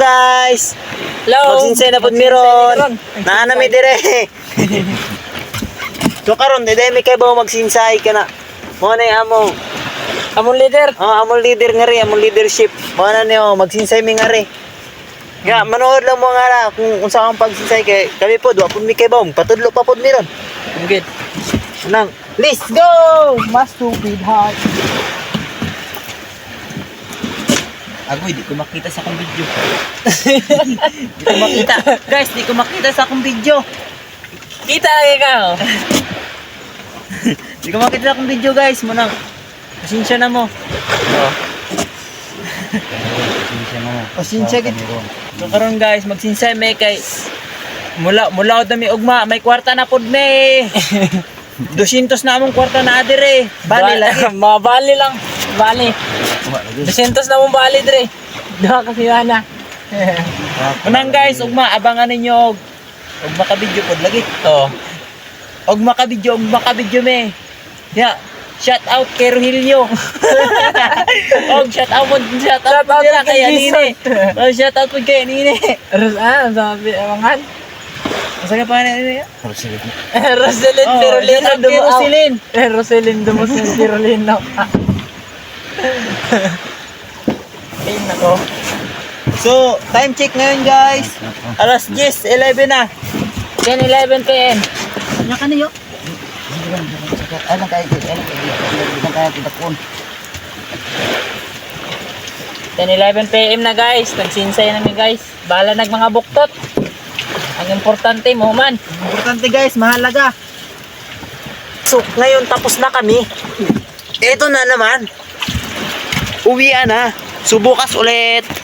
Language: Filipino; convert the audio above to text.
guys. Hello. Magsinsay na pud miron. Naana mi dire. So karon dede mi kay ba magsinsay kana. Mo na amo. Among leader. Among leader nga ri, among leadership. Mo na niyo magsinsay mi nga ri. Nga manood lang mo nga ra kung unsa ang pagsinsay kay kami pod wa pud mi kay ba patudlo pa pod miron. Good. Nang, let's go! Mas stupid heart. Agoy, di ko makita sa akong video. Di ko makita. Guys, di ko makita sa akong video. Kita lagi ka. Oh. Di ko makita sa akong video, guys. Munang, pasensya na mo. Oh. Pasensya gid. So karon guys, magsinsay may kay mula dami ugma, may kwarta na pod me. 200 na among kwarta na adire. Bali lagi. Mabali lang. Bali. 200 na mong bali dire. Duha ka siwana. Unang guys, ugma abangan ninyo og makabidyo pod lagi. Oh. Og makabidyo me. Yeah. Shout out kay Rogelio. Og shout out dira kay Anine. Oh, shout out pod kay Anine. Sabi awangan. Asa ka pa ni? Roselyn Pirolino dumo. Roselyn. Roselyn dumo sa Pirolino. Ay nako. So, time check ngayon guys. Alas 10:11 na. 10:11 PM. Nya ka niyo? Ano kay tidakon. 10:11 PM na guys. Nagsinsay namin guys. Bala nag mga buktot. Ang importante mo man. Importante guys, mahalaga. So, ngayon tapos na kami. Ito na naman. Uwian na. So, bukas ulit.